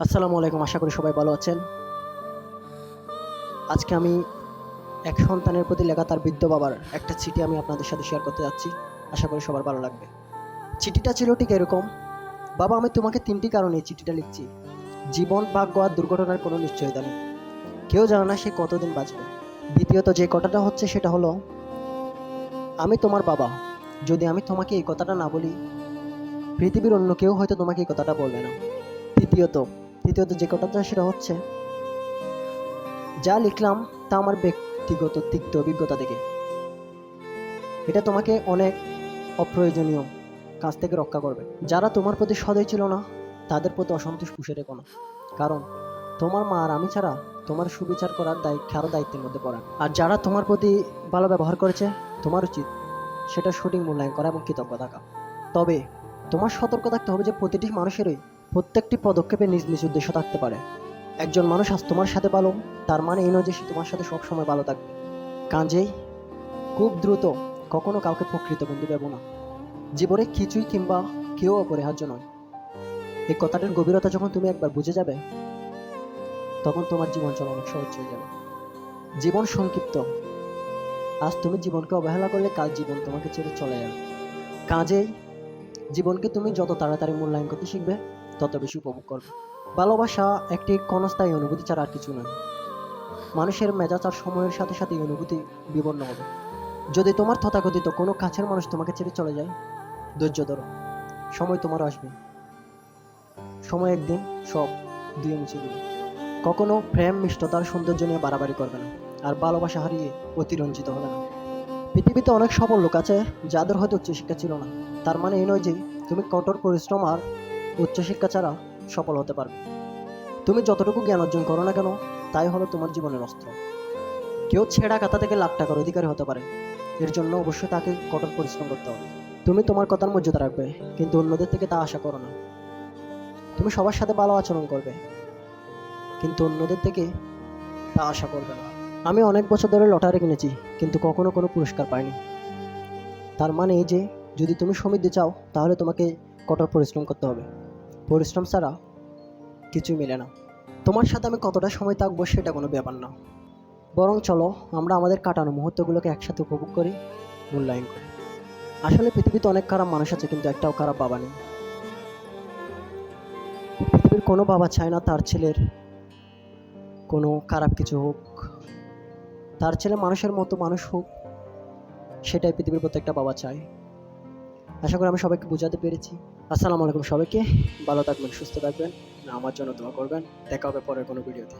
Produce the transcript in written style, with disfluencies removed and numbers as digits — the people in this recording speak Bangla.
আসসালামু আলাইকুম। আশা করি সবাই ভালো আছেন। আজকে আমি এক সন্তানের প্রতি লেখা তার বৃদ্ধ বাবার একটা চিঠি আমি আপনাদের সাথে শেয়ার করতে যাচ্ছি। আশা করি সবার ভালো লাগবে। চিঠিটা ছিল ঠিক এরকম: বাবা, আমি তোমাকে 3টি কারণে এই চিঠিটা লিখছি। জীবন, ভাগ্য আর দুর্ঘটনার কোনো নিশ্চয়তা নেই। কেউ জানে না সে কতদিন বাঁচবে। দ্বিতীয়ত যে কথাটা হচ্ছে সেটা হলো, আমি তোমার বাবা। যদি আমি তোমাকে এই কথাটা না বলি, পৃথিবীর অন্য কেউ হয়তো তোমাকে এই কথাটা বলবে না। তৃতীয়ত তৃতীয়ত যে কথাটা সেটা হচ্ছে, যা লিখলাম তা আমার ব্যক্তিগত তিক্ত অভিজ্ঞতা থেকে। এটা তোমাকে অনেক অপ্রয়োজনীয় কাজ থেকে রক্ষা করবে। যারা তোমার প্রতি সদয় ছিল না, তাদের প্রতি অসন্তোষ পুষে রেখো না। কারণ তোমার মা আর আমি ছাড়া তোমার সুবিচার করার কারো দায়িত্বের মধ্যে পড়ে না। আর যারা তোমার প্রতি ভালো ব্যবহার করেছে, তোমার উচিত সেটা সঠিক মূল্যায়ন করা এবং কৃতজ্ঞ থাকা। তবে তোমার সতর্ক থাকতে হবে যে প্রতিটি মানুষেরই প্রত্যেকটি পদক্ষেপে নিজ নিজ উদ্দেশ্য থাকতে পারে। একজন মানুষ আজ তোমার সাথে ভালো, তার মানে এই নয় যে সে তোমার সাথে সবসময় ভালো থাকবে। কাজেই খুব দ্রুত কখনো কাউকে প্রকৃত বন্ধু ভেবো না। জীবনে কিছুই কিংবা কেউ অপরিহার্য নয়। এই কথাটার গভীরতা যখন তুমি একবার বুঝে যাবে, তখন তোমার জীবন চলা অনেক সহজ হয়ে যাবে। জীবন সংক্ষিপ্ত। আজ তুমি জীবনকে অবহেলা করলে কাল জীবন তোমাকে ছেড়ে চলে যাবে। কাজেই জীবনকে তুমি যত তাড়াতাড়ি মূল্যায়ন করতে শিখবে, তত বেশি উপভোগ করবে। ভালোবাসা একটি ক্ষণস্থায়ী অনুভূতি ছাড়া আর কিছু নয়। মানুষের মেজাজ আর সময়ের সাথে সাথে এই অনুভূতি বিবর্ণ হবে। যদি তোমার তথাকথিত কোনো কাছের মানুষ তোমাকে ছেড়ে চলে যায়, ধৈর্য ধরো। সময় তোমার আসবে। সময় একদিন সব ধুয়ে মুছে দেবে। কখনো প্রেম মিষ্টতার সৌন্দর্য নিয়ে বাড়াবাড়ি করবে না, আর ভালোবাসা হারিয়ে অতিরঞ্জিত হবে না। পৃথিবীতে অনেক সফল লোক আছে যাদের হয়তো উচ্চশিক্ষা ছিল না। তার মানে এই নয় যে তুমি কঠোর পরিশ্রম আর উচ্চশিক্ষা ছাড়া সফল হতে পারবে। তুমি যতটুকু জ্ঞান অর্জন করো না কেন, তাই হলো তোমার জীবনের অস্ত্র। কেউ ছেঁড়া কাঁথা থেকে লাখ টাকার অধিকারী হতে পারে। এর জন্য অবশ্যই তাকে কঠোর পরিশ্রম করতে হবে। তুমি তোমার কথার মর্যাদা রাখবে, কিন্তু অন্যদের থেকে তা আশা করো না। তুমি সবার সাথে ভালো আচরণ করবে, কিন্তু অন্যদের থেকে তা আশা করবে না। আমি অনেক বছর ধরে লটারি কিনেছি, কিন্তু কখনো কোনো পুরস্কার পাইনি। তার মানে এই যে, যদি তুমি সমৃদ্ধি চাও, তাহলে তোমাকে কঠোর পরিশ্রম করতে হবে। পরিশ্রম ছাড়া কিছুই মেলে না। তোমার সাথে আমি কতটা সময় থাকবো সেটা কোনো ব্যাপার না। বরং চলো আমরা আমাদের কাটানো মুহূর্তগুলোকে একসাথে উপভোগ করি, মূল্যায়ন করি। আসলে পৃথিবীতে অনেক খারাপ মানুষ আছে, কিন্তু একটাও খারাপ বাবা নেই। পৃথিবীর কোনো বাবা চায় না তার ছেলের কোনো খারাপ কিছু হোক। তার ছেলে মানুষের মতো মানুষ হোক, সেটাই পৃথিবীর প্রত্যেকটা বাবা চায়। আশা করি আমি সবাইকে বোঝাতে পেরেছি। আসসালামু আলাইকুম সবাইকে। ভালো থাকবেন, সুস্থ থাকবেন, আমার জন্য দোয়া করবেন। দেখা হবে পরের কোনো ভিডিওতে।